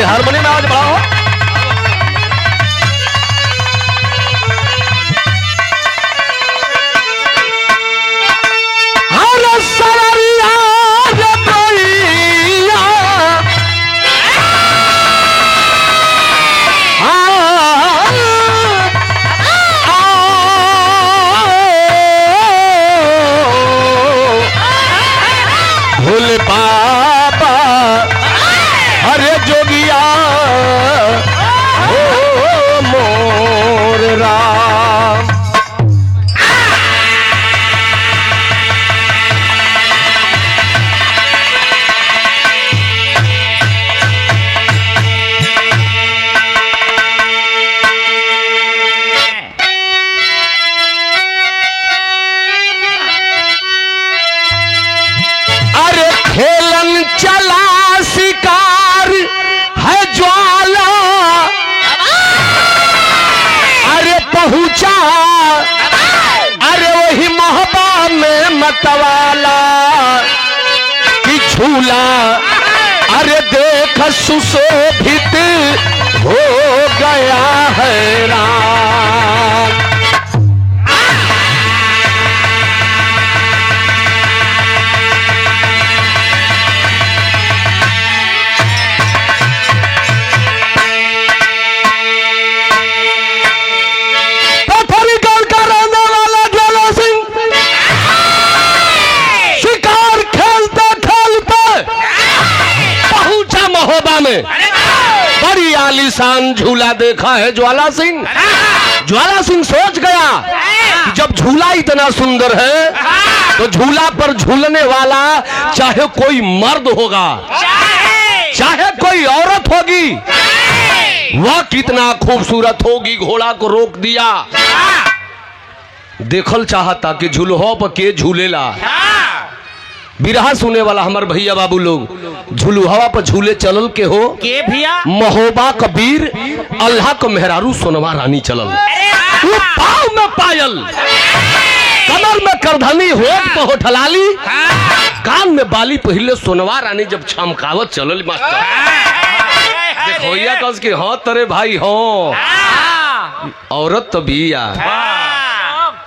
अरे हारमोनियम में आवाज बढ़ाओ। बाबा अरे जोगिया हो मोर राम। खेलन चला शिकार है ज्वाला अरे पहुंचा अरे वही मोहब्बा में मतवाला कि झूला अरे देख सुशोभित हो गया है राम। में बड़ी आलीशान झूला देखा है ज्वाला सिंह। ज्वाला सिंह सोच गया कि जब झूला इतना सुंदर है तो झूला पर झूलने वाला चाहे कोई मर्द होगा चाहे कोई औरत होगी वह कितना खूबसूरत होगी। घोड़ा को रोक दिया, देखल चाहता कि झूलहो पर के झूलेला। बिरहा सुने वाला हमार भैया बाबू लोग झुलुहवा पर झूले चलल के हो के भैया महोबा कबीर अल्लाह को मेहरारू सोनवा रानी चलल। वो पाँव में पायल कमर में करधनी होठ पे होठलाली कान में बाली पहले सोनवा रानी जब छमकावत चलल मास्टर देखोया कस के हाँ तरे भाई हो औरत तो भी यार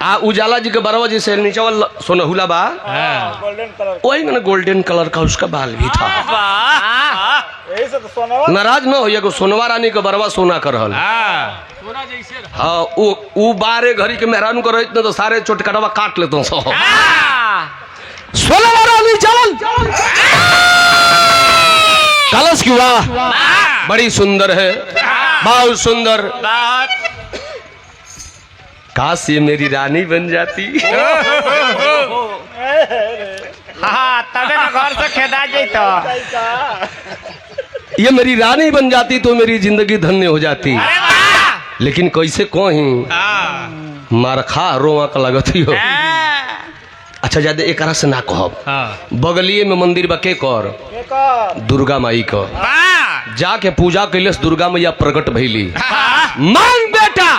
आ उजाला जी के बरवा जी से नीचे वाला सोनहुला बा वही ना गोल्डन कलर का उसका बाल भी था। नाराज न होइए को सोनवा रानी के बरवा सोना कर रहल हाँ वो बारे घड़ी के मेहरानू कर इतने तो सारे चोटकटवा काट लेते सो सोनवा रानी चल कलश की वाह बड़ी सुंदर है बहुत सुंदर। काश ये मेरी रानी बन जाती हाँ तबे ना घर से खेदा जैतो। ये मेरी रानी बन जाती तो मेरी जिंदगी धन्य हो जाती। लेकिन कैसे कहीं मारखा रोआ का लगती हो। अच्छा ज्यादा एक से ना कहब बगलिए में मंदिर बा के कर दुर्गा माई का जाके पूजा कैलस दुर्गा मैया प्रकट भइली। मांग बेटा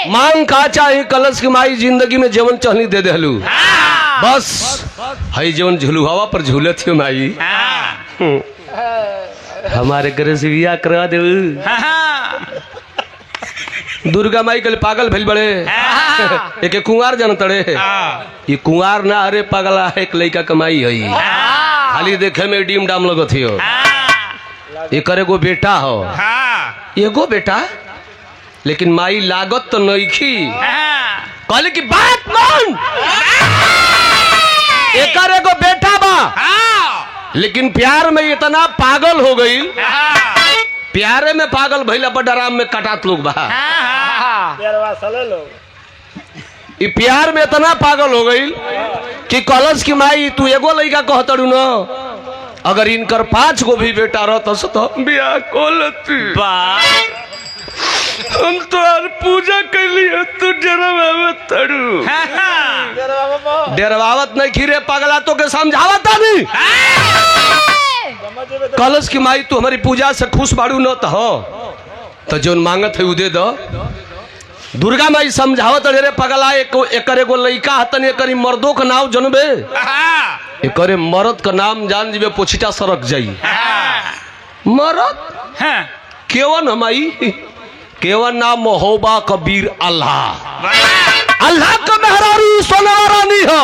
मांग का चाहे कलश की माई जिंदगी में जीवन चहनी दे देलू बस हई जीवन झुलुहवा पर झूले थे माई हमारे घर से बिया करवा दे। दुर्गा माई कल पागल भइल बड़े एक कुंवार जन तड़े ये कुंवार ना अरे पागला एक लड़का कमाई है खाली देखे में डीम डाम लगत हो। एक एगो बेटा हो एगो बेटा लेकिन माई लागत तो नईखी कहले की बात मान एक एगो बेटा बा लेकिन प्यार में इतना पागल हो गई प्यारे में पागल भइला बड़ आराम में कटात लोग बा ये प्यार में इतना पागल हो गई कि कलश की माई तू एगो लड़का कहतड़ू न अगर इनकर 5 गो भी बेटा रहत तो बियाह कोलती हम तो पूजा कैली तू डरवावत तड़ू डरवावत नहीं खीरे पगला तो के समझावत नहीं कलश की माई तू हमारी पूजा से खुश बाड़ू न तो जो मांगत है दे दो। दुर्गा माई समझावत रे पगला एक एगो लइका हतन एक मर्दों का नाम जनबे एक मर्द का नाम जान जीबे पोछिटा सरक जाई मरद हाँ केवन हमाई केवन नाम महोबा कबीर अल्लाह अल्लाह का मेहरारू सोना रानी हो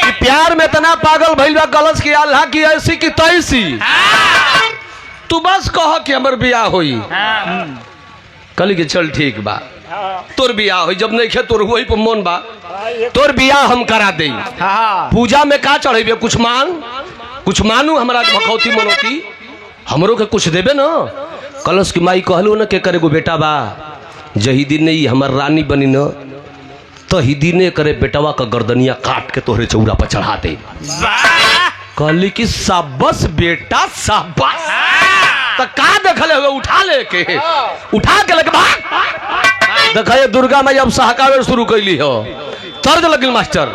कि प्यार में इतना पागल भइल बा कलश की अल्लाह की ऐसी की तैसी तू बस कह कि हमर बियाह होई कल के चल ठीक बा तोर बियाह होई जब नहीं खे तोर वही पर मन बा तोर बियाह हम करा दे पूजा में का चढ़ेबे कुछ मानू हमारा भखौती मनोती हमरो के कुछ देबे न कलश की माई कहलू न के करे गो बेटा बा जही दिन नहीं हमर रानी बनी न तही दिने करे बेटवा का गर्दनिया काट के तोहरे चौरा पर चढ़ा दे कहली कि साबस बेटा साबस तो का देखले हुए उठा के भाग देखा दुर्गा माई अब सहकावे शुरू कैली हो तर्ज लगिल मास्टर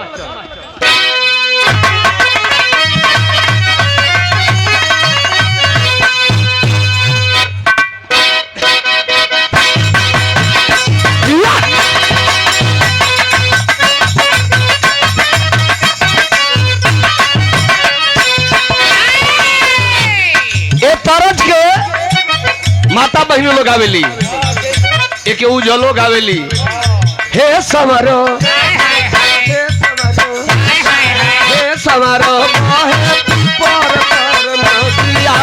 तरज के माता बहन लोग आवेली एक उजलो गावेली हे समारो हे समारो पर नदिया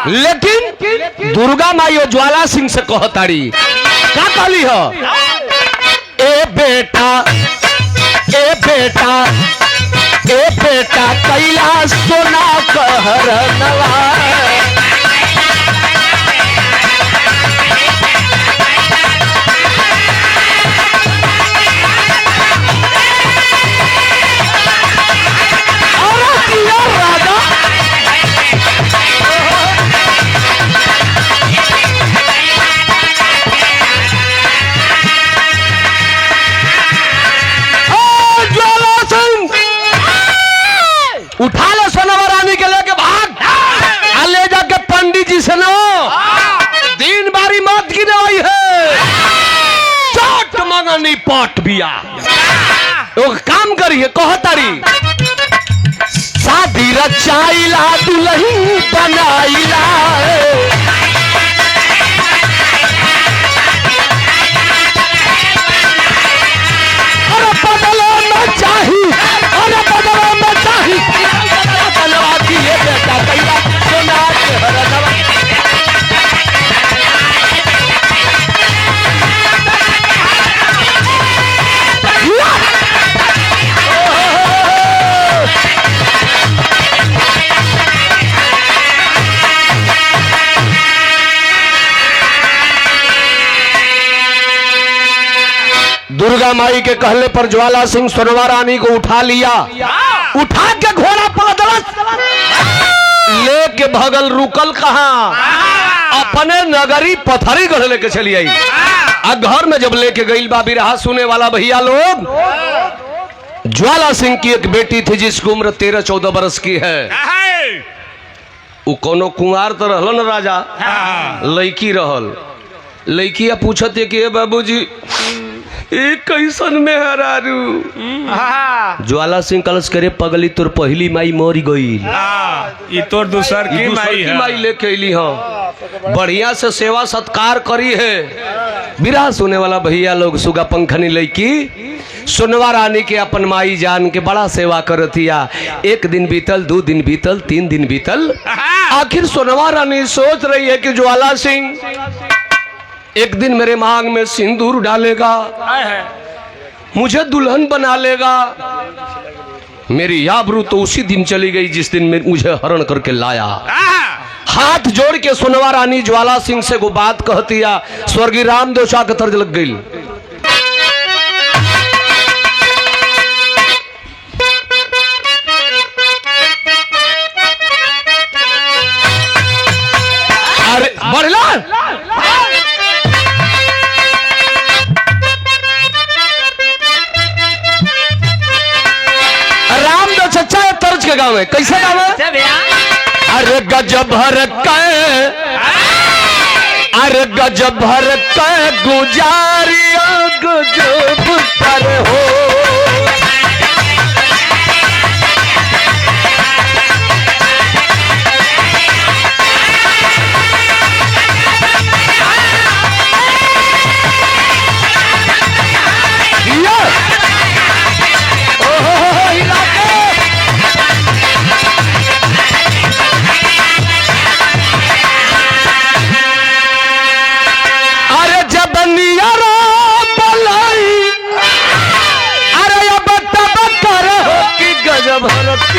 लेकिन दुर्गा माई ज्वाला सिंह से कहताड़ी का कहली हो ए बेटा ए बेटा ए बेटा कैलाश सोना कहर नवा उठा ले सोनवा रानी के लेके भाग ले जाके पंडित जी से नो दिन बारी मत गिरे हुई है चोट मंगनी पट बिया वो काम करिए कहतारी शादी रचाइला दुल्हन बनाइला अरे बदलो न चाही अरे बदलो न चाही बेटा कैला सोना के हरदवा दुर्गा माई के कहले पर ज्वाला सिंह सोनवा रानी को उठा लिया उठा के घोड़ा पर लेके भगल रुकल कहाँ अपने नगरी पथरी गढ़ लेके चली आई घर में जब लेके गई बा बिरहा सुने वाला भैया लोग ज्वाला सिंह की एक बेटी थी जिसकी उम्र 13-14 बरस की है वो कोनो कुंवार तो रहल न राजा लड़की रहल लड़किया पूछत है कि बाबूजी एक कैसन में हरारू ज्वाला सिंह कलश करे पगली तोर पहली माई मरी गई तोर दूसर की माई लेके अली हो बढ़िया से सेवा सत्कार करी है बिरहा सुने वाला भैया लोग सुगा पंखनी लड़की सोनवा रानी के अपन माई जान के बड़ा सेवा करतिया एक दिन बीतल 2 दिन बीतल 3 दिन बीतल आखिर सोनवा रानी सोच रही है कि ज्वाला सिंह एक दिन मेरे मांग में सिंदूर डालेगा मुझे दुल्हन बना लेगा मेरी आबरू तो उसी दिन चली गई जिस दिन मुझे हरण करके लाया हाथ जोड़ के सोनवा रानी ज्वाला सिंह से को बात कहतिया स्वर्गीय रामदेव शाह के तर्ज लग गई गावे कैसे गावे अरे गजब भर के अरे गजब भर के गुजारिया गजब कर हो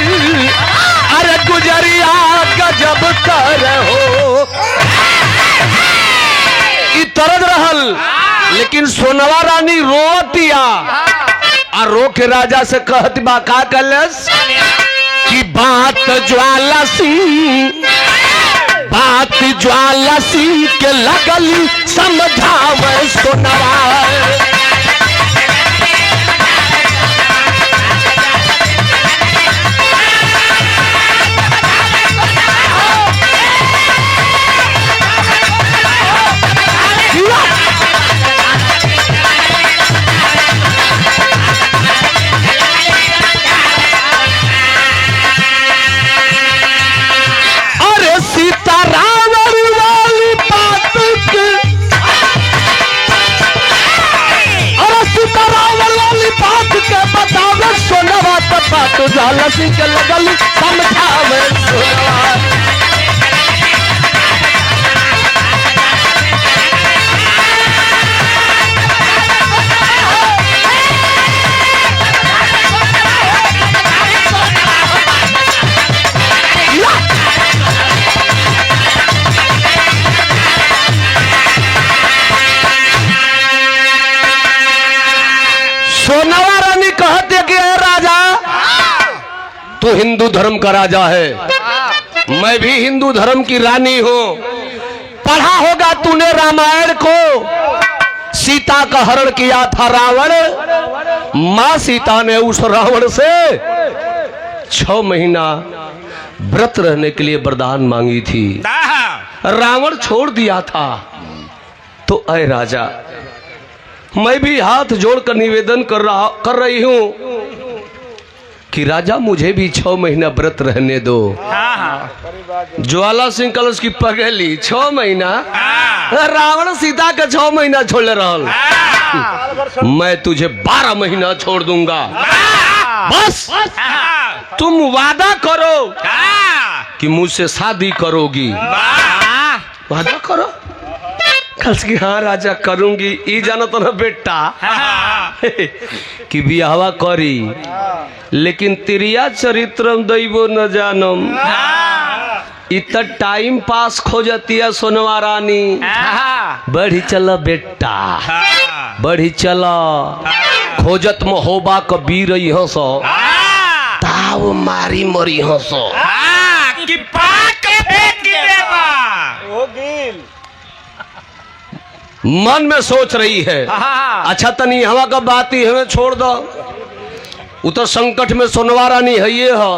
अरे गुजरिया गजब कर हो तरद रहल लेकिन सोनवा रानी रोतिया और रो के राजा से कहती बा का कलस कि बात ज्वाला सिंह के लगली समझावे सोनवा तो ज्वाला सिंह के लगल समझावे सोनवा सोनवा रानी कहते कि राजा तू हिंदू धर्म का राजा है मैं भी हिंदू धर्म की रानी हूं पढ़ा होगा तूने रामायण को सीता का हरण किया था रावण मां सीता ने उस रावण से 6 महीना व्रत रहने के लिए वरदान मांगी थी रावण छोड़ दिया था तो ऐ राजा मैं भी हाथ जोड़कर निवेदन कर रही हूं कि राजा मुझे भी 6 महीना व्रत रहने दो। ज्वाला सिंह कलश की पगली 6 महीना रावण सीता के 6 महीना छोड़ रहल मैं तुझे 12 महीना छोड़ दूंगा बस तुम वादा करो कि मुझसे शादी करोगी वादा करो कलश की हाँ राजा करूंगी ई जाना तो ना बेटा कि बियाहवा करी लेकिन तिरिया चरित्रम दैवो न जानम इत टाइम पास खोजतिया सोनवा रानी बढ़ी चला बेटा बढ़ी चला खोजत महोबा कबीर हंसो ताव मारी मरी हंसो मन में सोच रही है अच्छा तनी हवा का बात ही हमें छोड़ दो उतर संकट में सोनवा रानी है ये है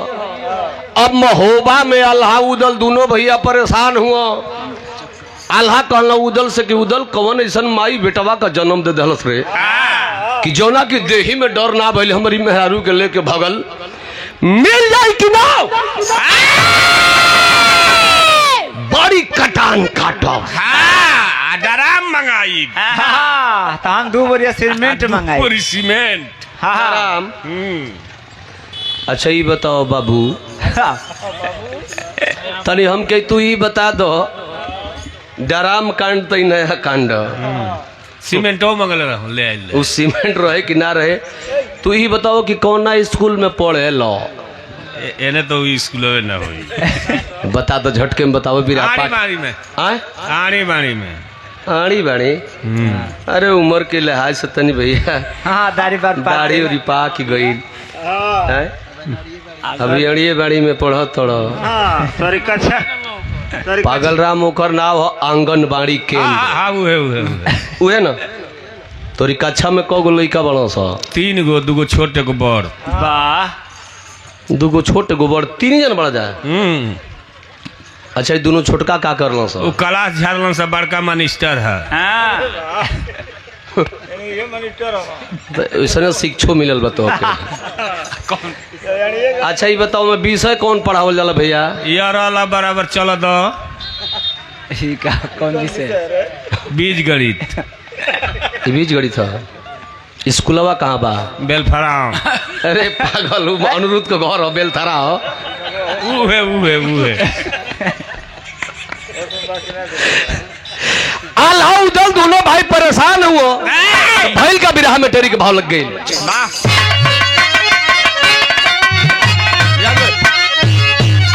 अब महोबा में अल्लाह उदल दोनों भैया परेशान हुआ अल्लाह कहला उदल से कि उदल कौन ऐसा माई बेटवा का जन्म दे दहलस रे कि जौना की देही में डर ना भइल हमारी मेहरारू के लेके भगल मिल जाए कि ना बड़ी कटान काटो डराम मंगाई हम 2 बोरिया सीमेंट मंगाई पूरी सीमेंट डराम अच्छा ये बताओ बाबू तनी हम के तू ही बता दो डराम कांड तो नया कांड सीमेंटो मंगल ले आइल उस सीमेंट रहे कि ना रहे तू ही बताओ कि कौन ना स्कूल में पढ़े लो एने तो स्कूल में ना हुई बता दो झटके में बताओ आड़ी में आड़ी बाड़ी में आड़ी बाड़ी अरे उम्र के लिहाज से तनी भैया दाढ़ी और पा की गई अभी अड़िए बाड़ी में पढ़ो थोड़ा पागल राम ओकर नाम हो आंगनबाड़ी केंद्र उहे ना तोरी कक्षा में कगो लइका बड़ो सा 3 गो 2 गो छोटे को बड़ वाह दूगो छोट एगो बड़, तीन जन बड़ा जाए। अच्छा ये दोनों छोटका का करल वो सब? क्लास झाड़लन सब बड़का मिनिस्टर है। हाँ तो ऐसा शिक्षो मिलल बा तो अच्छा ये बताओ मैं विषय कौन पढ़ावल जाला भैया? यार अला बराबर चल दो कौन विषय? बीज गणित। ये बीज गणित था। स्कूलवा कहाँ बा? बेलफराम। अरे पागल हूँ, अनुरुद्ध का घर हो, बेलथरा हो। उहे आल्हा उदल दोनों भाई परेशान हुआ, भैल का बिरहा में टेरी के भाव लग गई।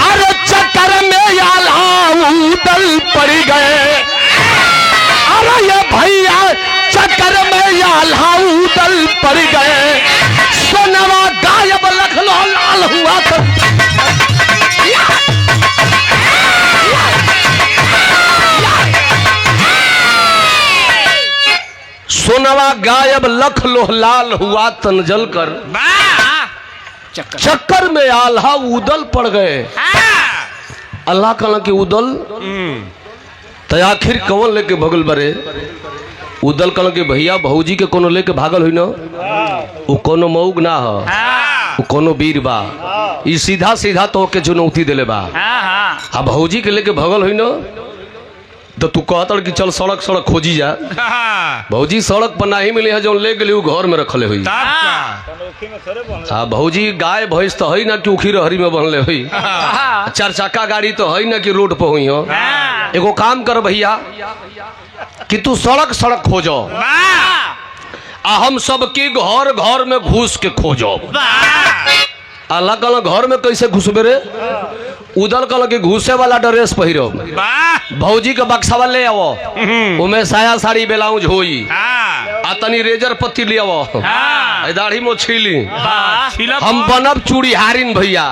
अरे चक्कर में आल्हा उदल पड़ गए। अरे ये भैया चक्कर में आल्हा उदल पड़ गए। सोनवा गायब लखनऊ लाल हुआ तो सोनवा गायब लख लोहलाल हुआ तन जल कर। चक्कर में आल्हा उदल पड़ गए। अल्लाह कहला कि उदल तो आखिर कौन लेके भगल बरे? उदल कहला कि भैया भौजी के कोनो लेके भागल हुई ना, वो कोनो मऊग ना हो, वो कोनो वीर बा। ई सीधा सीधा तो के चुनौती दिले बा। हाँ भौजी के लेके भगल हुई ना तो तू कहता कि चल सड़क सड़क खोजी जा। भौजी सड़क पर नहीं मिली है, जो ले गली घर में रखले हुई। हाँ भौजी गाय भैंस तो है ना कि उखी रहरी में बनले हुई। चार चक्का गाड़ी तो है ना कि रोड पर हुई हो। एगो काम कर भैया कि तू सड़क सड़क खोजो, आ हम सबके घर घर में घुस के खोजो। अल्लाह कहला घर में कैसे घुसबे रे? उदल कहला कि घुसे वाला ड्रेस पहिरो, भौजी के बक्सावा ले आवो, उमे साया साड़ी ब्लाउज होई, आ तनी रेजर पत्ती ले आवो, दाढ़ी मोछीली, हम बनब चूड़ीहारिन भैया।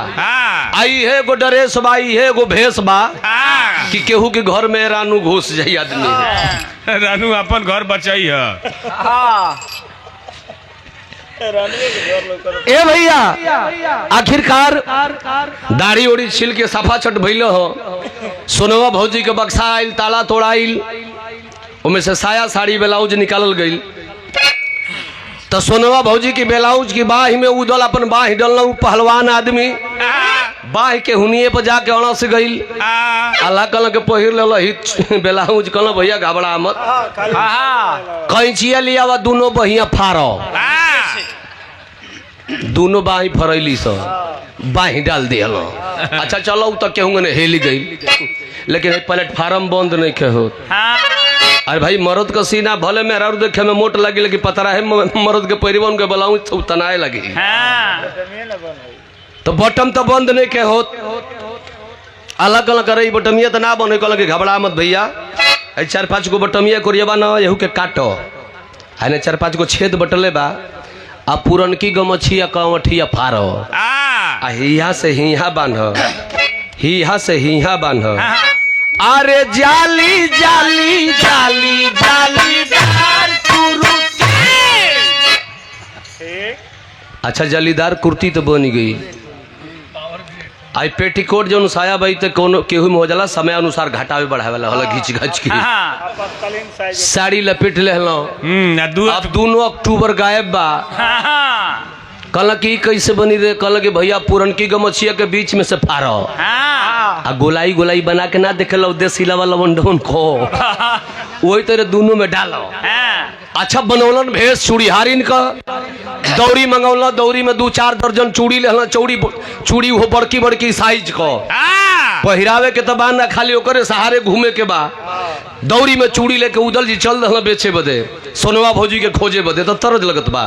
आई है एगो ड्रेस बा, आई है एगो भेष बा कि केहू के घर में रानू घुस जाई आदमी। रानू अपन घर बचाई है। ए भैया आखिरकार दाढ़ी ओढ़ी छिल के सफा चट भइल हो। सोनवा भौजी के बक्सा आइल, ताला तोड़ाइल, उनमें से साया साड़ी ब्लाउज निकालल गई। तो सोनवा भौजी की ब्लाउज की बाह में उदल अपन बाह डलना, पहलवान आदमी बाह के हुनिए पर जाके अड़ा से गई। अल्लाह कहल के पहिर ले ब्लाउज, कहल भैया घबरा मत, कैंचिया लिया वा दोनों बहिया फाड़ो। दोनों बाही फरैली सो बाही डाल दिया। अच्छा चलो तो केहूँ ने हेली गई, लेकिन प्लेटफार्म बंद नहीं के हो। अरे भाई मर्द का सीना भले मेहरा देखे में मोट लगी, लेकिन पता है मर्द के परिवहन के बलाऊ तनाए लगी। तो बटम तो बंद नहीं के हो। अलग अलग करे बटमिया तो ना बने, कहल घबरा मत भैया, 4-5 गो बटमिया कोरियबा ना यहू के काटो। है 4-5 गो छेद बटले बा, आ पुरनकी गमछिया कवठिया फाड़ो, आ हिया से हिया बांध, हिया से हिया बांध। अरे जाली जाली जाली जाली अच्छा जालीदार कुर्ती तो बन गई। आई पेटीकोट जो साया भाई तो कोनो केहू में हो जाला, समय अनुसार घटावे बढ़ावे वाला होला, घिच घच के साड़ी लपेट ले लो। अब 2 अक्टूबर गायब बा। कहला कि कैसे बनी रे? कहला कि भैया पुरनकी गमछिया के बीच में से फाड़ो, आ गोलाई गोलाई बना के ना देखे लो देसीला वाला वंडोन को, वही तरह दोनों में डालो। अच्छा बनौलन भेष चूड़ीहारिन का, दौरी मंगौला, दौरी में 2-4 दर्जन चूड़ी लेना, चूड़ी वो बड़की बड़की साइज को पहिरावे के तबा ना, खाली ओकरे सहारे घूमे के बा। दौरी में चूड़ी लेके उदल जी चल रहा बेचे बदे, सोनवा भौजी के खोजे बदे, तो तरज लगत बा।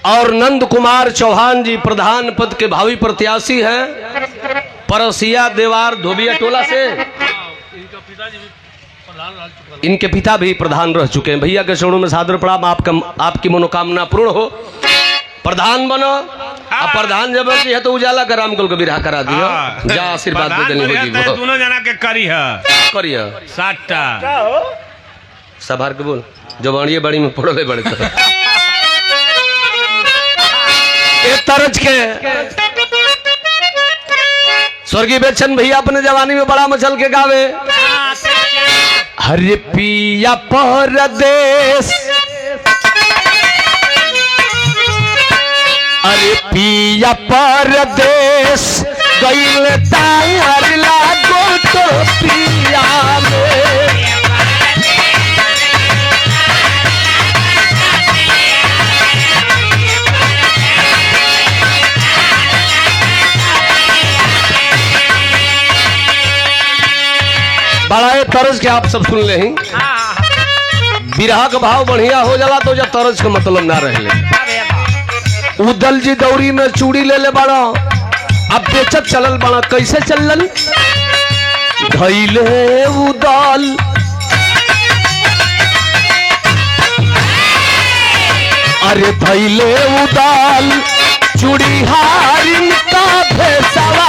और नंद कुमार चौहान जी प्रधान पद के भावी प्रत्याशी हैं, परसिया देवार धोबिया टोला से। इनके पिता भी प्रधान रह चुके हैं। भैया के चरणों में सादर प्रणाम, आपकी मनोकामना पूर्ण हो, प्रधान बनो। अब प्रधान जब है तो उजाला का रामकुल को बिरहा करा दियो। जा आशीर्वाद दे देनी होगी वो दोनों जना के करी है करिया 60टा सभार के बोल जो बाणिए बाड़ी में पड़ले बड़े तो एक तरज के स्वर्गीय बेचन भैया अपने जवानी में बड़ा मचल के गावे हरे पिया परदेश अरे पिया परदेश गइल तार लागो तो पिया में बड़ा तरज के आप सब सुन ले ही बिरहा का भाव बढ़िया हो जाला तो जब तरज का मतलब ना रहे। उदल जी दौरी में चूड़ी ले ले बड़ा अब बेचत चलल बड़ा कैसे चलल धैले उदल अरे धैले उदल चूड़ी हारिन का भेसवा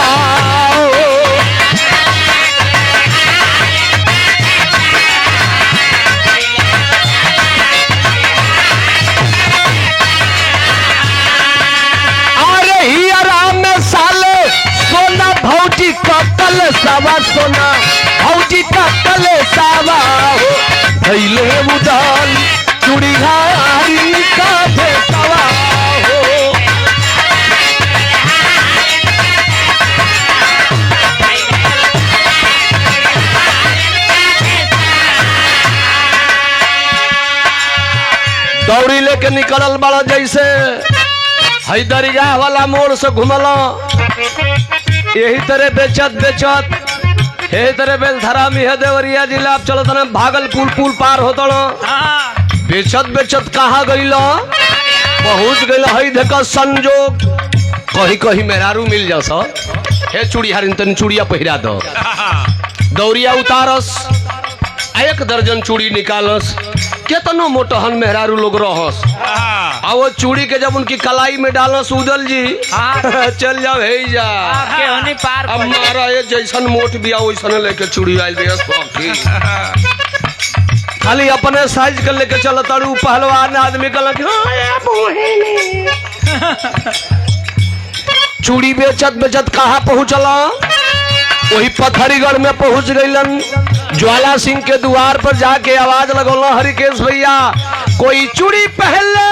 भौजी कतल सावा सोना भौजी कतल सावा हो धैले उदल चूड़ी हारी का भेसवा हो दौड़ी लेके निकलल बड़ा जैसे हई दरिया वाला मोड़ से घुमला यही तरह बेचत बेचत यही तरह बेलधरा में देवरिया जिला चलत न भागलपुर पुल पार होता बेचत बेचत कहाँ गइल पहुँच गइल हई देख संजोग कहीं कहीं मेहरारू मिल जा सा हे चूड़ी हारिन तन चूड़िया पहिरा दो दौरिया उतारस 1 दर्जन चूड़ी निकालस केतनो मोटहन मेहरारू लोग रहस आ वो चूड़ी के जब उनकी कलाई में डालस उदल जी चल जाओ हे जा पार अब मारा ये जैसन मोट बिया वैसन लेके चूड़ी आइल बिया खाली अपने साइज कर लेके चल तारू पहलवान आदमी कहला चूड़ी बेचत बेचत कहाँ पहुँचला वही पथरीगढ़ में पहुँच गईलन ज्वाला सिंह के द्वार पर जाके आवाज लगौला हरिकेश भैया कोई चूड़ी पहन ले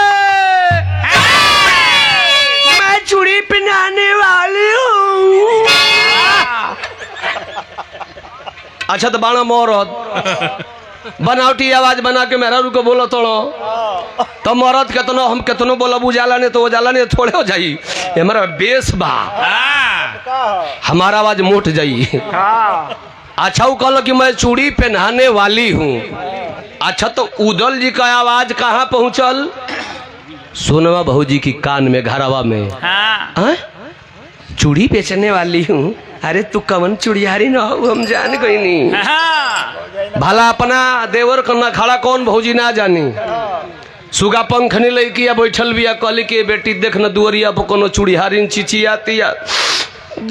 मैं चूड़ी पहनाने वाली हूँ। अच्छा तो बाणा मोरत बनावटी आवाज बना के मेहरारू को बोलो तोड़ो तो मरद केतनो हम केतनो बोला उजाला ने तो उजाला ने थोड़े हो जाई हमारा बेस बा हमारा आवाज मोट जाई। अच्छा वो कहलो कि मैं चूड़ी पहनाने वाली हूँ। अच्छा तो उदल जी का आवाज कहाँ पहुँचल सोनवा बहू जी की कान में घरवा में चूड़ी बेचने वाली हूँ। अरे तू कवन चूड़ियारी न हो हम जान गई नहीं भला अपना देवर कन्ना खड़ा कौन भौजी ना जानी सुगा पंखनी लड़किया बैठल बिया कहली के बेटी देख न दुअरिया पर कोनो चूड़िहारी चिची आती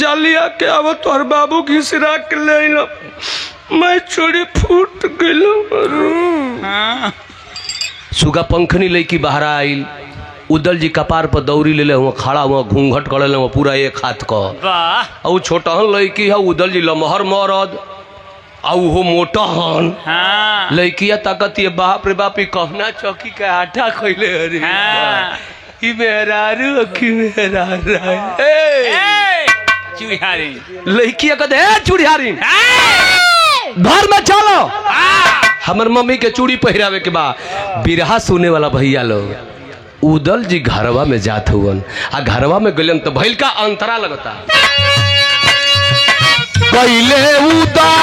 जलिया के अब तोहर बाबू घिसरा के ले मैं चूड़ी फूट गइल। सुगा पंखनी लड़की बाहर आइल उदल जी कपार पर दौरी ले हुआ खड़ा हुआ घूंघट कर ले पूरा 1 हाथ का छोटहन लड़की है उदल जी लमहर मरद वो मोटहन लड़किया ताकत ये बाप रे बाप कहना चौकी के आटा खैले अरे मेहरारू अखी मेहरारू चूड़िहारी लड़किया कहते चूड़िहारी घर में चलो हमर मम्मी के चूड़ी पहिरावे के बा बिरहा सुने वाला भैया लोग उदल जी घरवा में जात हुवन आ घरवा में गलन तो भइल का अंतरा लगता पहले उदल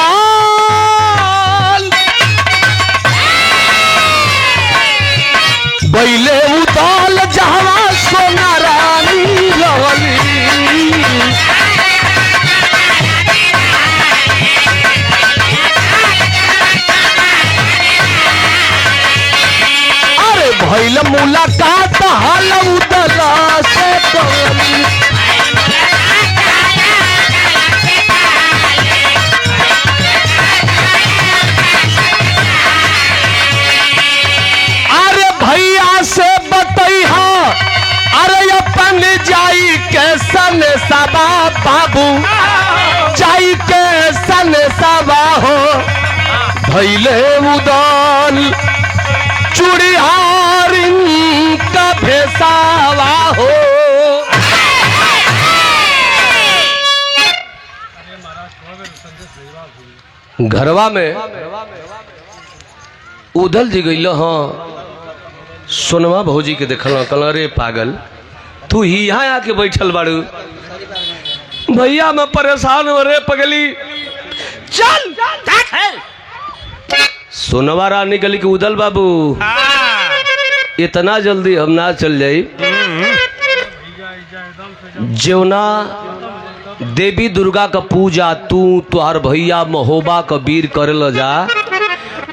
बैले उदल जहवा सोना रानी रहली भइल मुलाकात हल उदल से पवनी अरे भैया से बतैहा अरे अपन जाई कैसन सबा बाबू जाई कैसन सबा हो भैले उदल चूड़िहार का भेसावा हो घरवा में उदल जी गई हाँ सोनवा भौजी के देखल कल रे पागल तू ही यहाँ आके बैठल बाड़ू भैया मैं परेशान हो रे पगली चल सोनवा रानी गली के उदल बाबू इतना जल्दी हम ना चल जाई जेवना देवी दुर्गा का पूजा तू तुहार भैया महोबा कबीर करे जा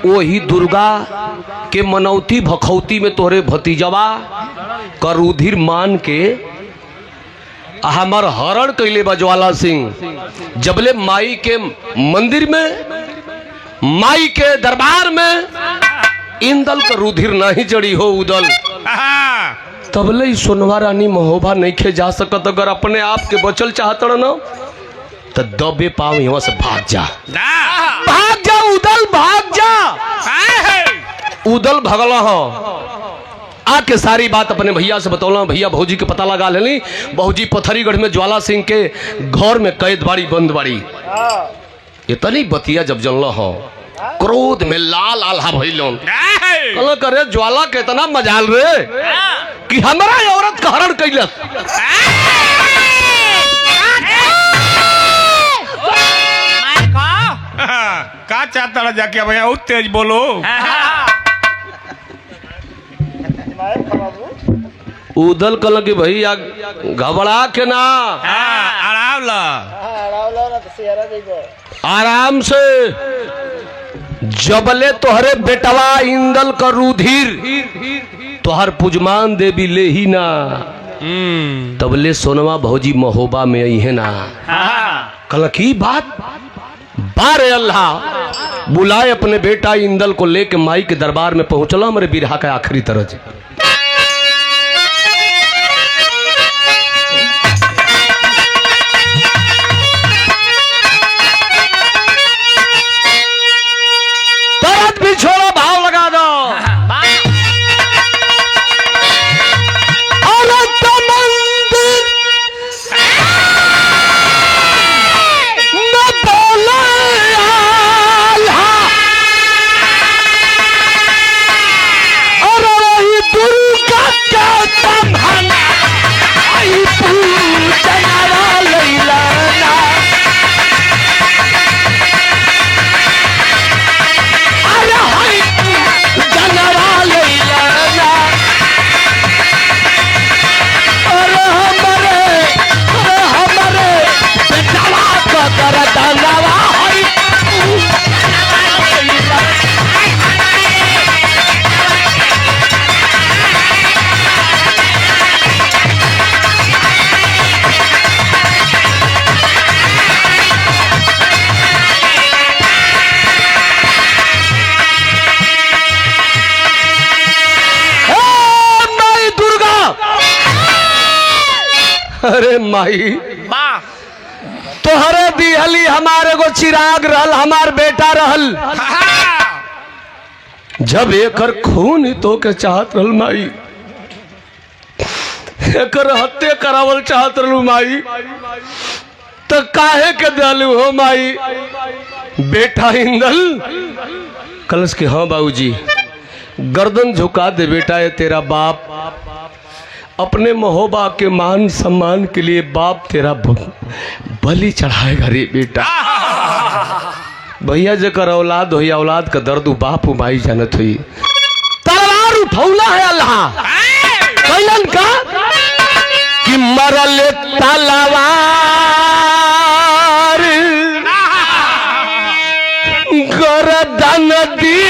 वही दुर्गा के मनौती भखौती में तोहरे भतीजवा करूधिर मान के हमार हरण कैले बजवाला सिंह जबले माई के मंदिर में माई के दरबार में इंदल का रुधिर नहीं जड़ी हो उदल तबले सोनवा रानी महोबा नहीं खे जा सकत अगर अपने आप के बचल चाहत न तो दबे पाव यहाँ से भाग जा उदल भाग जा उदल भगला हो आके सारी बात अपने भैया से बतौला भैया भौजी के पता लगा लेनी भौजी पथरीगढ़ में ज्वाला सिंह के घर में कैद बाड़ी बंद बाड़ी इतनी बतिया जब जनल हो क्रोध में लाल आल्हा भइलों कल करे ज्वाला के इतना मजाल रे कि हमारा औरत का हरण कैलस का चाहता जाके भैया उत तेज बोलो उदल कल के भैया घबरा के ना आराम ला आराम से जबले तोहरे बेटवा इंदल का रुधिर तोहर पुजमान देवी ले ही ना तबले सोनवा भौजी महोबा में आई है ना कल की बात बारे अल्लाह बुलाए अपने बेटा इंदल को लेके माई के दरबार में पहुंचला हमारे बिरहा का आखिरी तरज तरत भी छोड़ो भाव लगा दो अरे माई तोहरे दिहली हमारे को चिराग रहल हमार बेटा रहल जब एकर खून तो के चाहत रहल माई एकर हत्या करावल चाहत रहलू माई तो काहे के दलू हो माई बेटा इंदल कलश के हाँ बाबूजी गर्दन झुका दे बेटा ये तेरा बाप अपने महोबा के मान सम्मान के लिए बाप तेरा बलि चढ़ाएगा रे बेटा भैया जकर औलाद हो औलाद का दर्द बाप माई जानत हुई तलवार उठौला है अल्लाह कैलन का कि मरल तलवार गर्दन दी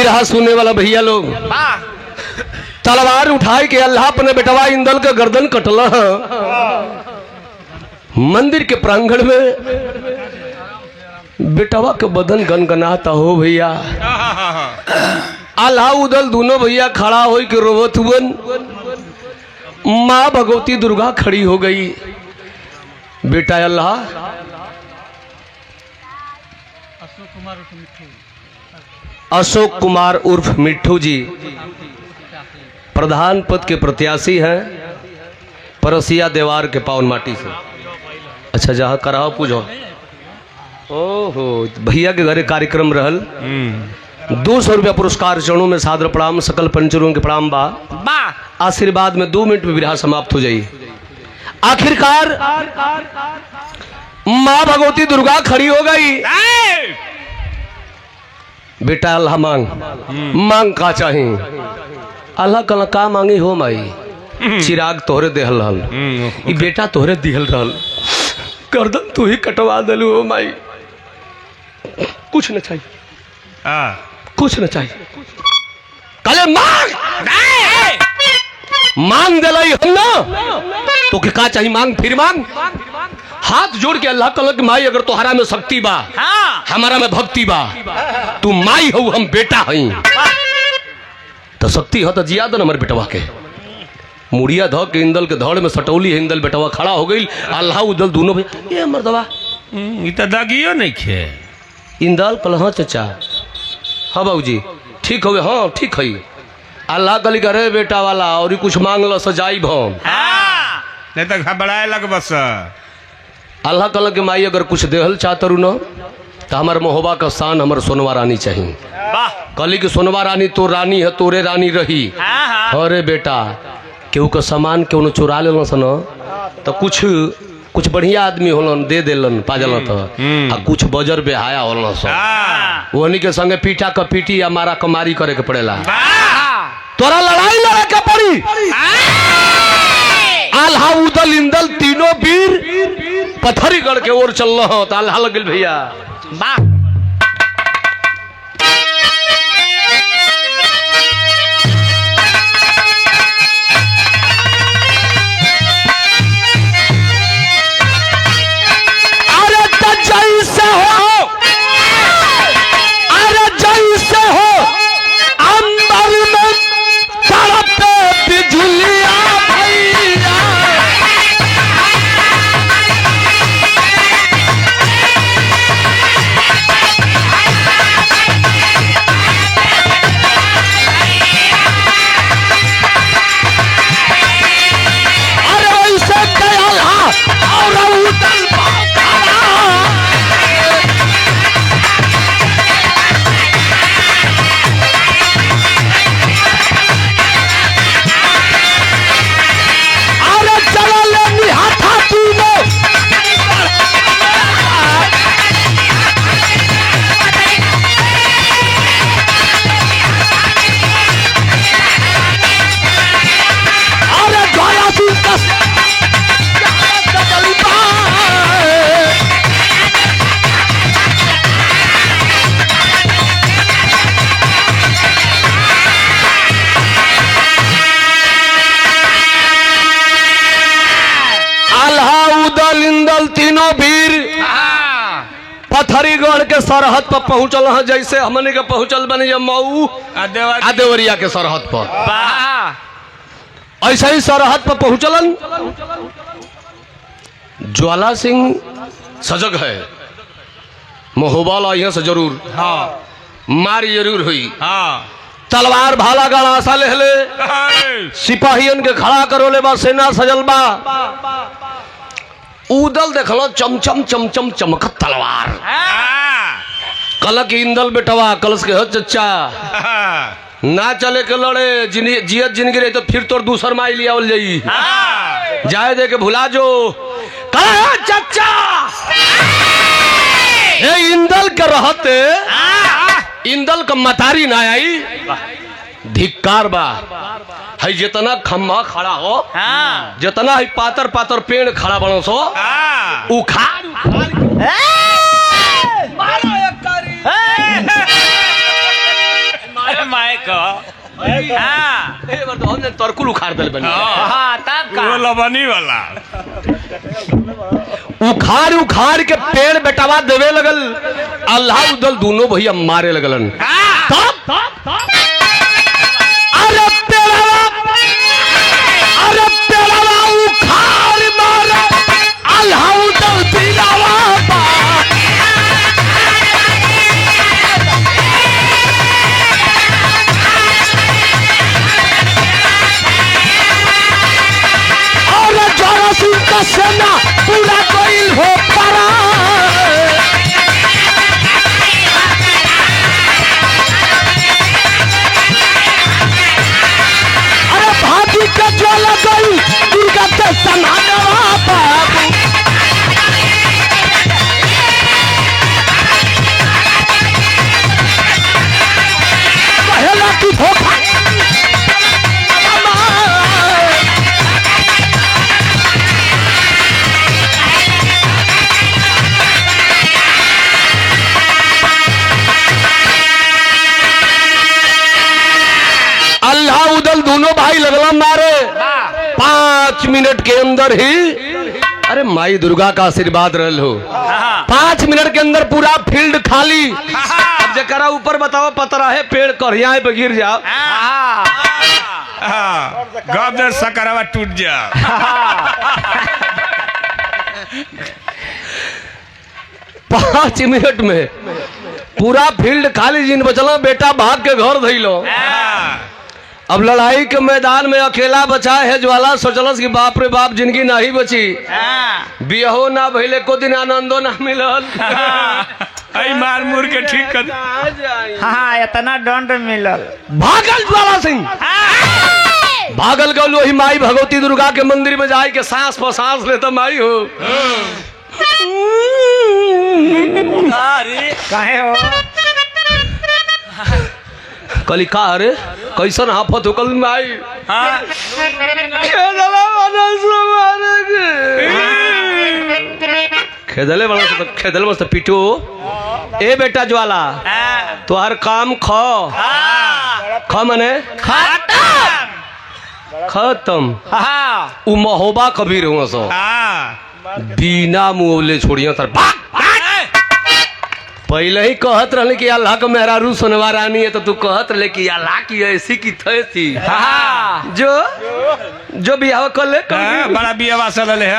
बिरहा सुनने वाला भैया लोग तलवार उठाए के अल्लाह अपने बेटवा इंदल का गर्दन कटला। मंदिर के प्रांगण में बेटवा के बदन गनगनाता हो भैया। अल्लाह उदल दोनों भैया खड़ा हो के रोवत हुवन। माँ भगवती दुर्गा खड़ी हो गई। बेटा अल्लाह अशोक कुमार उर्फ मिट्ठू जी प्रधान पद के प्रत्याशी हैं परसिया देवार के पावन माटी से। अच्छा जहाँ कराओ पूजो। ओहो भैया के घरे कार्यक्रम रहल। 200 रुपया पुरस्कार चरणों में सादर प्रणाम सकल पंचरों के प्रणाम बा। आशीर्वाद में 2 मिनट में विराह समाप्त हो जाई। आखिरकार माँ भगवती दुर्गा खड़ी हो गई। बेटा अल्लाह मांग मांग का चाही। अल्लाह कल का मांगी हो माई। चिराग तोहरे देहल रहल ई बेटा तोहरे दिहल रहल गर्दन तू ही कटवा दलू हो माई। कुछ न चाहिए कुछ न चाहिए कले मांग मांग दिलाई हम ना तो का चाहिए मांग फिर मांग। हाथ जोड़ के अल्लाह कल की माई अगर तोहरा में शक्ति बा हमारा में भक्ति बा तू माई हो हम बेटा हई तो शक्ति हो तो जिया दो हमारे बेटवा के। मुड़िया धो के इंदल के धड़ में सटौली है। इंदल बेटवा खड़ा हो गई। अल्लाह उदल दोनों भैया ये मर्दवा दागियो नहीं खे। इंदल कल हाँ चचा हाँ बाबूजी ठीक हो हाँ ठीक है। अल्लाह कली करे बेटा वाला और कुछ मांग लो सजाई भम नहीं तो घबराए लग बस। अल्लाह कल के माई अगर कुछ देहल चाहतरू न तो हमारे मोहबा का शान हमारे सोनवा रानी चाहिए। कली की सोनवा रानी तो रानी है तोरे रानी रही। अरे बेटा केहू का सामान केहू चुरा लेलन सन तो कुछ बढ़िया आदमी होलन दे देलन पाजल तो आ कुछ बजर बेहाया होलन सन वही के संगे पीठा का पीटी या मारा कमारी करे के पड़ेला। तोरा लड़ाई लड़े के पड़ी। आल्हा उदल इंदल तीनों वीर पत्थरीगढ़ के ओर चल रहा हो तो आल्हा लगिल भैया जैसे हो अरे जैसे हो अंबर में तड़पे बिजुलिया भैया। अरे वैसे गया और उदल तीनों वीर पत्थरीगढ़ के सरहद पर पहुंचल है। जैसे हमने के पहुंचल बनी जब मऊ देवरिया के सरहद पर ऐसे ही सरहद पर पहुंचलन। ज्वाला सिंह सजग है महोबाला यहाँ से जरूर मारी जरूर हुई। तलवार भाला गणासा ले सिपाहियन के खड़ा करो ले बा सेना सजल बा। उदल देखलो चमचम चमचम चमकत तलवार कलक इंदल बेटवा कलश के चचा ना चले के लड़े जियत जिंदगी रही तो फिर तोर दूसर माई लिया जाई जाए दे के भुला जो चचा इंदल के रहते इंदल का मतारी ना आई धिक्कार बा है जितना खम्भा खड़ा हो जितना ही पातर पातर पेड़ खड़ा बनो सो उखाड़ तो हमने तरकुल उखाड़ दिल बनी हाँ तब वो लबनी वाला उखाड़ उखाड़ के पेड़ बेटवा देवे लगल अल्लाह उदल दोनों भैया मारे लगलन तब अरे पेड़वा उखाड़ मारे अल्लाह उदल दिलावा सेना पूरा कोई हो पड़ा अरे भाभी का ज्वाला गई दुर्गा के समानवा बाबू पहला की धोखा अल्लाह उदल दोनों भाई लगला मारे 5 मिनट के अंदर ही अरे माई दुर्गा का आशीर्वाद रहल हो 5 मिनट के अंदर पूरा फील्ड खाली अब जरा ऊपर बताओ पतरा है पेड़ करिया पे गिर जाओ गदर सकरवा टूट जा 5 मिनट में पूरा फील्ड खाली जिन बचला बेटा भाग के घर धैलो अब लड़ाई के मैदान में अकेला बचा है ज्वाला सोचलस कि बाप रे बाप जिंदगी नहीं बची बियाहो ना भइले को दिन आनंदो ना मिलल आई मार मुर के ठीक कर हाँ इतना दंड मिलल भागल ज्वाला सिंह भागल गल वही माई भगवती दुर्गा के मंदिर में जाए के सांस पर सांस लेता माई हो काहे हो कली का अरे कैसन हाफत हो कल माई खेदले बड़ा तो खेदले मस्त पीटो ए बेटा ज्वाला तुहार काम ख मने खत्म उ महोबा कबीर हुआ सो बिना मुँहले छोड़िया तर पहले ही कहत रहे कि अल्लाह का मेहरारू सुनवा रानी है तो तू कहत रहे कि अल्लाह की ऐसी की थी जो बियाह कर ले बड़ा बियाह सल है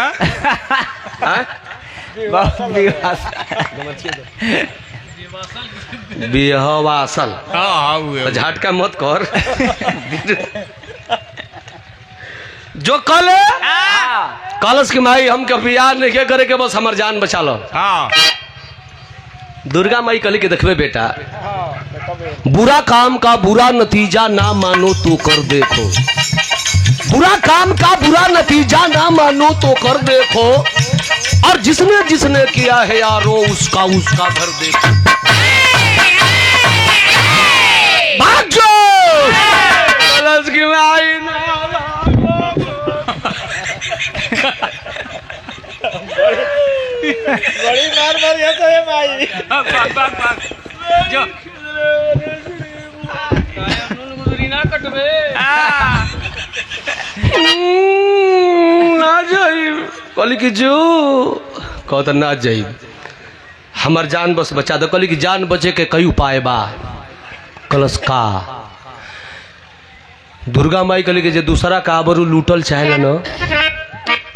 बियाह वासल झटका मत कर जो कल कलश की माई हम के बियाह नहीं करे के बस हमार जान बचा लो दुर्गा माई कली के देखबे बेटा बुरा काम का बुरा नतीजा ना मानो तो कर देखो बुरा काम का बुरा नतीजा ना मानो तो कर देखो और जिसने जिसने किया है यारो उसका उसका घर देखो भाग जाओ कलश की माई बड़ी मार मार ये तो है भाई जो ना कटबे ना जाई कली की जो कहता ना जाई हमार जान बस बचा दो कली की जान बचे के कई उपाय बा कलश का दुर्गा माई कली के जे दूसरा का आबरू लूटल चाहेला न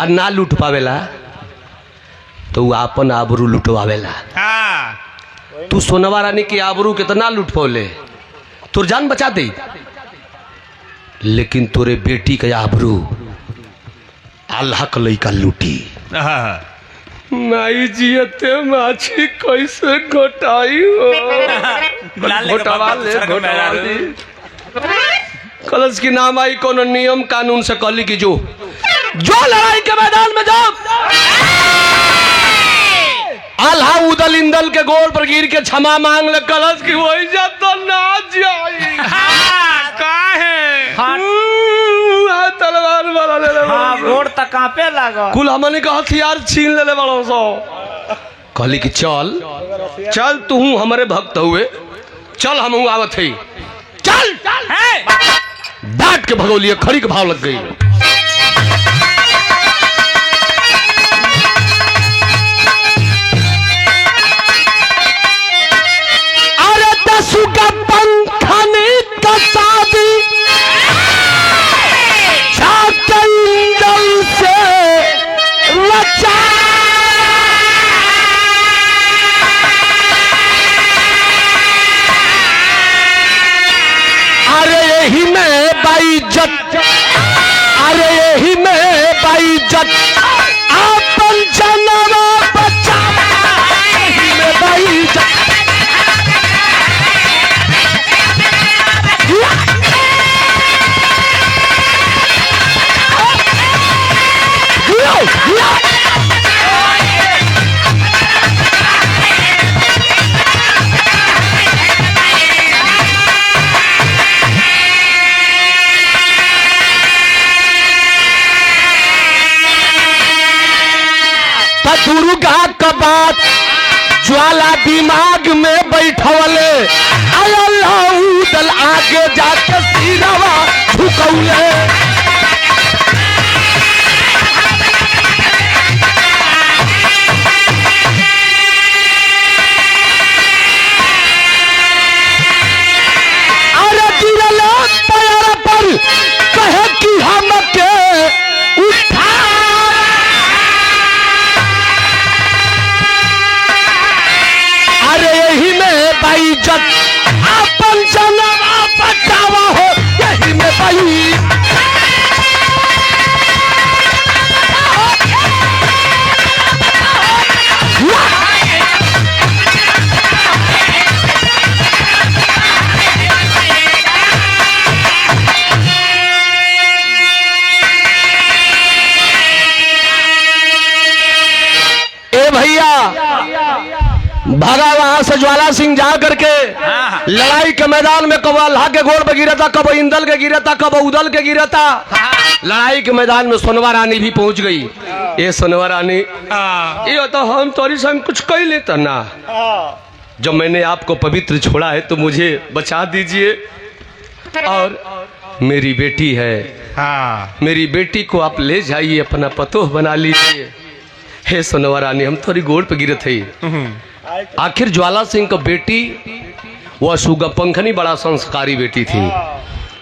आ ना लूट पावेला तो वो आपन आबरू लुटवावेला तू सोनवा रानी की आबरू कितना लूट पौले तुर जान बचा दे लेकिन तोरे बेटी के आबरू अल्लाह का लइका लूटी माई जियते माछी कैसे घोटाई हो घोटावा ले कलश की नाम आई कोनो नियम कानून से कली की जो लड़ाई के मैदान में जाओ अल्लाह उदल इंदल के गोड़ पर गिर के क्षमा मांग ले कलश की वही जब तो ना जाई तलवार वाला ले ले गोड़ तक कांपे लगा कुल हमने का हथियार छीन ले बड़ो सो कहली कि चल तू हमारे भक्त हुए चल हम आवत है चल डांट के भगोलिए, खड़ी के भाव लग गई। अरे दसु का पंखनी का शादी चाकंदल से रचा, अरे यही में बाइज्जत, अरे यही में बाइज्जत आपन जनवा बचा, यही में बाइज्जत। दुर्गा का बात ज्वाला दिमाग में बैठवले, अल्लाह दल आगे जाके सिरवा झुकौले। अरे गिरले पैर पर कहे कि हमके उठा, अरे यही में बाइज्जत आपन जनवा बचावा हो, यही में बाई। ए भैया भागा वहां से ज्वाला सिंह जा करके लड़ाई के मैदान में कब अल्लाह के गोड़ पे गिरा था, कब इंदल के गिरा था, कब उदल के गिरा था। लड़ाई के मैदान में सोनवा रानी भी पहुंच गई। ये सोनवा रानी, ये तो हम तोरी संग कुछ कह लेता ना, जब मैंने आपको पवित्र छोड़ा है तो मुझे बचा दीजिए, और मेरी बेटी है, मेरी बेटी को आप ले जाइए, अपना पतोह बना लीजिए। हे सोनवा रानी, हम तोरी गोड़ पे गिरे थे। आखिर ज्वाला सिंह का बेटी वह सुगा पंखनी बड़ा संस्कारी बेटी थी,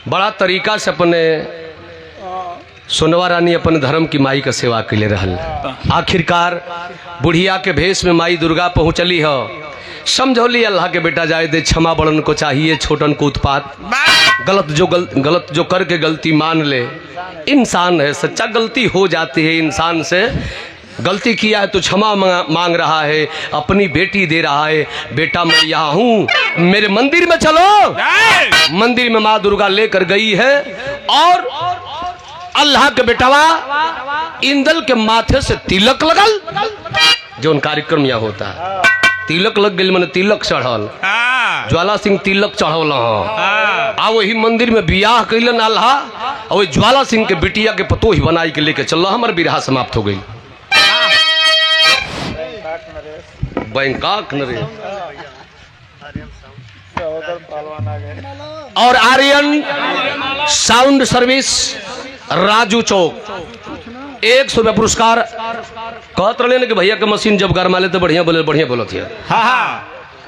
बड़ा तरीका से अपने सोनवा रानी अपन धर्म की माई का सेवा के लिए रहल। आखिरकार बुढ़िया के भेष में माई दुर्गा पहुंचली हो, समझौली अल्लाह के बेटा जाए दे, क्षमा बड़न को चाहिए छोटन को उत्पात, गलत जो करके गलती मान ले। इंसान है सच्चा, गलती हो जाती है इंसान से, गलती किया है तो क्षमा मांग रहा है, अपनी बेटी दे रहा है। बेटा मैं यहाँ हूँ, मेरे मंदिर में चलो। मंदिर में माँ दुर्गा लेकर गई है, और अल्लाह के बेटावा इंदल के माथे से तिलक लगल। जो उन कार्यक्रम यहाँ होता है, तिलक लग गई, मैंने तिलक चढ़ल, ज्वाला सिंह तिलक चढ़ौल, आ वही मंदिर में बियाह कैलन अल्लाह, और वही ज्वाला सिंह के बिटिया के पतो ही बनाई के लेके चल, हमारे बिरहा समाप्त हो गई। बैंकॉक नरे और आर्यन साउंड सर्विस राजू चौक 100 रुपया पुरस्कार। कहत रहे कि भैया के मशीन जब गरमा ले तो बढ़िया बोलत है।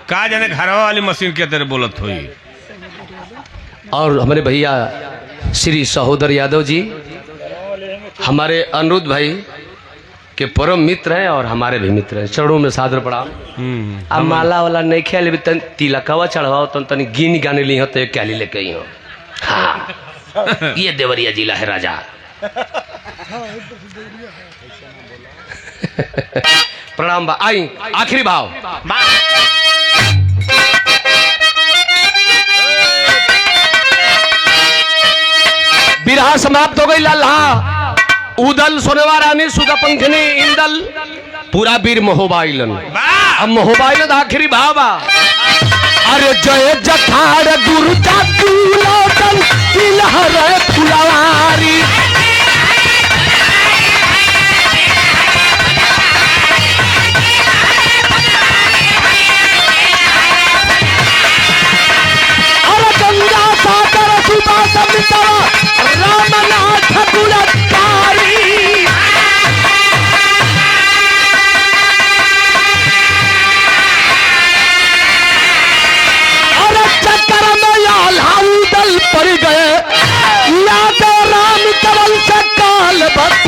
का जाने घरवा वाली मशीन के तरह बोलत हुई। और हमारे भैया श्री सहोदर यादव जी हमारे अनिरुद्ध भाई के परम मित्र हैं और हमारे भी मित्र हैं, चरणों में सादर पड़ा। अब माला वाला नहीं खेल तन तिलकवा चढ़वाओ तन तनी गिन गाने ली हो तो क्या ली लेके ही हो। हाँ ये देवरिया जिला है राजा। प्रणाम बा आई आखिरी भाव। बिरहा समाप्त हो गई। लाल्हा उदल सोनवा रानी सुधा पंखनी इंदल पूरा वीर महोबाइलन। अब महोबाइलन आखिरी भावा। अरे जय जठार दुर्गा दूलोदन किलहर फुलवारी। अरे गंगा सागर सुधा पत